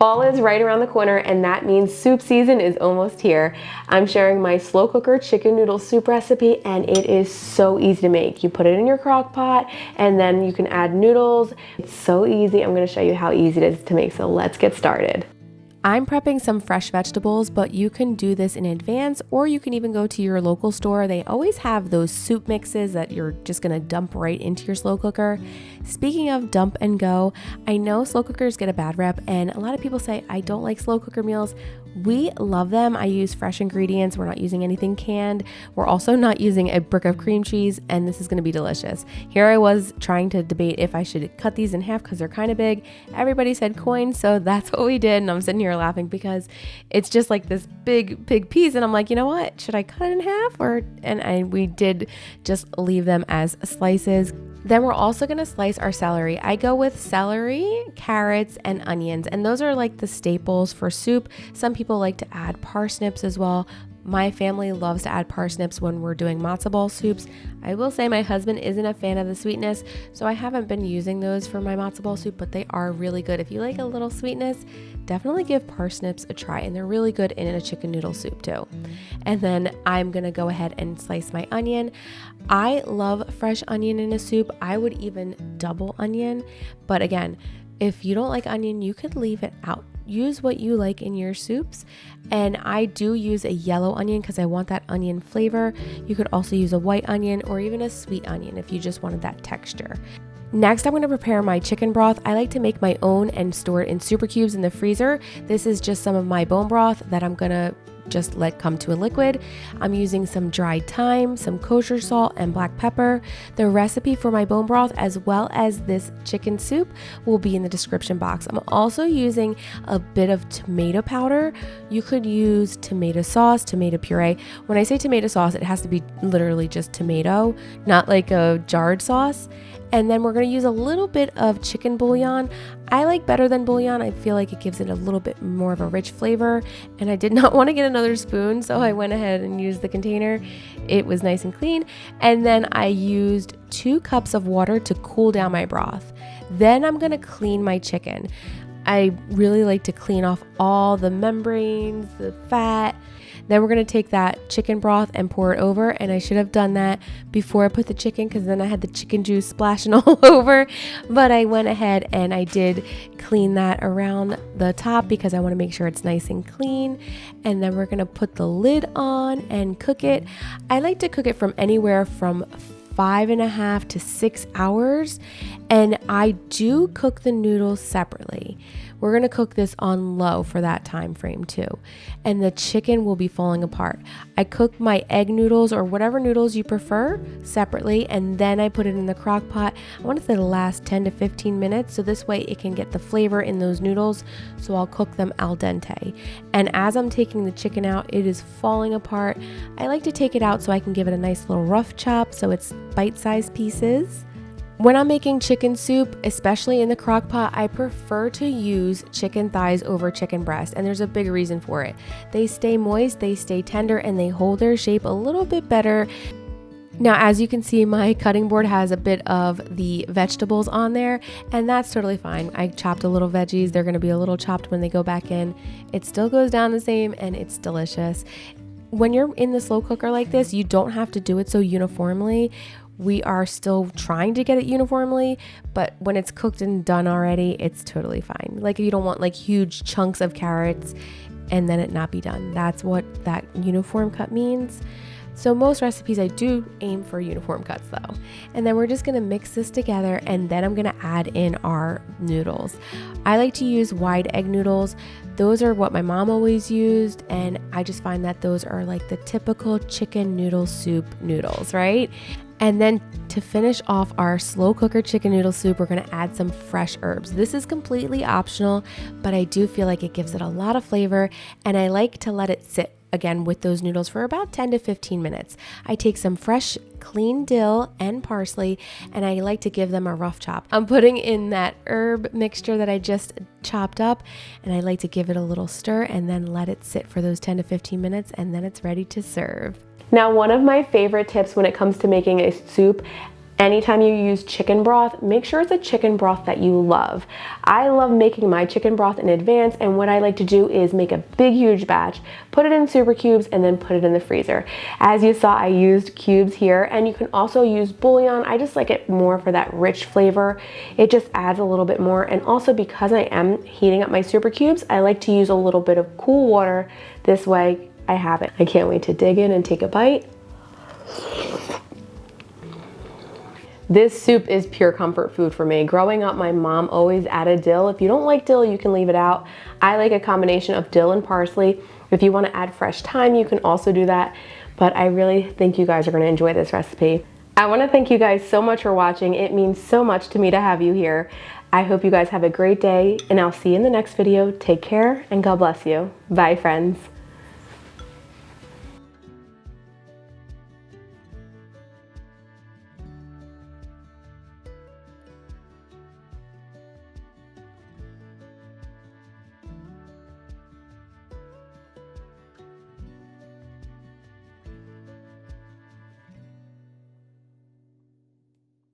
Fall is right around the corner, and that means soup season is almost here. I'm sharing my slow cooker chicken noodle soup recipe, and it is so easy to make. You put it in your crock pot, and then you can add noodles. It's so easy. I'm gonna show you how easy it is to make, so let's get started. I'm prepping some fresh vegetables, but you can do this in advance, or you can even go to your local store. They always have those soup mixes that you're just gonna dump right into your slow cooker. Speaking of dump and go, I know slow cookers get a bad rep, and a lot of people say, I don't like slow cooker meals. We love them. I use fresh ingredients. We're not using anything canned. We're also not using a brick of cream cheese, and this is gonna be delicious. Here I was trying to debate if I should cut these in half because they're kind of big. Everybody said coin, so that's what we did, and I'm sitting here laughing because it's just like this big piece, and I'm like, you know what? Should I cut it in half? We did just leave them as slices. Then we're also gonna slice our celery. I go with celery, carrots, and onions, and those are like the staples for soup. Some people like to add parsnips as well. My family loves to add parsnips when we're doing matzo ball soups. I will say my husband isn't a fan of the sweetness, so I haven't been using those for my matzo ball soup, but they are really good. If you like a little sweetness, definitely give parsnips a try, and they're really good in a chicken noodle soup too. And then I'm gonna go ahead and slice my onion. I love fresh onion in a soup. I would even double onion, but again, if you don't like onion, you could leave it out. Use what you like in your soups, and I do use a yellow onion because I want that onion flavor. You could also use a white onion or even a sweet onion if you just wanted that texture. Next, I'm going to prepare my chicken broth. I like to make my own and store it in super cubes in the freezer. This is just some of my bone broth that I'm going to just let come to a liquid. I'm using some dried thyme, some kosher salt, and black pepper. The recipe for my bone broth as well as this chicken soup will be in the description box. I'm also using a bit of tomato powder. You could use tomato sauce, tomato puree. When I say tomato sauce, it has to be literally just tomato, not like a jarred sauce. And then we're going to use a little bit of chicken bouillon. I like better than bouillon. I feel like it gives it a little bit more of a rich flavor. And I did not want to get another spoon, so I went ahead and used the container. It was nice and clean. And then I used 2 cups of water to cool down my broth. Then I'm going to clean my chicken. I really like to clean off all the membranes, the fat. Then we're going to take that chicken broth and pour it over, and I should have done that before I put the chicken because then I had the chicken juice splashing all over, but I went ahead and I did clean that around the top because I want to make sure it's nice and clean. And then we're going to put the lid on and cook it. I like to cook it from anywhere from 5.5 to 6 hours, and I do cook the noodles separately. We're going to cook this on low for that time frame too, and the chicken will be falling apart. I cook my egg noodles or whatever noodles you prefer separately, and then I put it in the crock pot. I want to say the last 10 to 15 minutes, so this way it can get the flavor in those noodles, so I'll cook them al dente. And as I'm taking the chicken out, it is falling apart. I like to take it out so I can give it a nice little rough chop so it's bite-sized pieces. When I'm making chicken soup, especially in the crock pot, I prefer to use chicken thighs over chicken breast, and there's a big reason for it. They stay moist, they stay tender, and they hold their shape a little bit better. Now, as you can see, my cutting board has a bit of the vegetables on there, and that's totally fine. I chopped a little veggies. They're going to be a little chopped when they go back in. It still goes down the same, and it's delicious. When you're in the slow cooker like this, you don't have to do it so uniformly. We are still trying to get it uniformly, but when it's cooked and done already, it's totally fine. Like, you don't want like huge chunks of carrots and then it not be done. That's what that uniform cut means. So most recipes I do aim for uniform cuts though. And then we're just gonna mix this together, and then I'm gonna add in our noodles. I like to use wide egg noodles. Those are what my mom always used, and I just find that those are like the typical chicken noodle soup noodles, right? And then to finish off our slow cooker chicken noodle soup, we're gonna add some fresh herbs. This is completely optional, but I do feel like it gives it a lot of flavor, and I like to let it sit again with those noodles for about 10 to 15 minutes. I take some fresh clean dill and parsley, and I like to give them a rough chop. I'm putting in that herb mixture that I just chopped up, and I like to give it a little stir and then let it sit for those 10 to 15 minutes, and then it's ready to serve. Now, one of my favorite tips when it comes to making a soup, Anytime you use chicken broth, make sure it's a chicken broth that you love. I love making my chicken broth in advance, and what I like to do is make a big huge batch, put it in super cubes, and then put it in the freezer. As you saw, I used cubes here, and you can also use bouillon. I just like it more for that rich flavor. It just adds a little bit more, and also because I am heating up my super cubes, I like to use a little bit of cool water. This way I have it. I can't wait to dig in and take a bite. This soup is pure comfort food for me. Growing up, my mom always added dill. If you don't like dill, you can leave it out. I like a combination of dill and parsley. If you want to add fresh thyme, you can also do that. But I really think you guys are going to enjoy this recipe. I want to thank you guys so much for watching. It means so much to me to have you here. I hope you guys have a great day, and I'll see you in the next video. Take care, and God bless you. Bye, friends.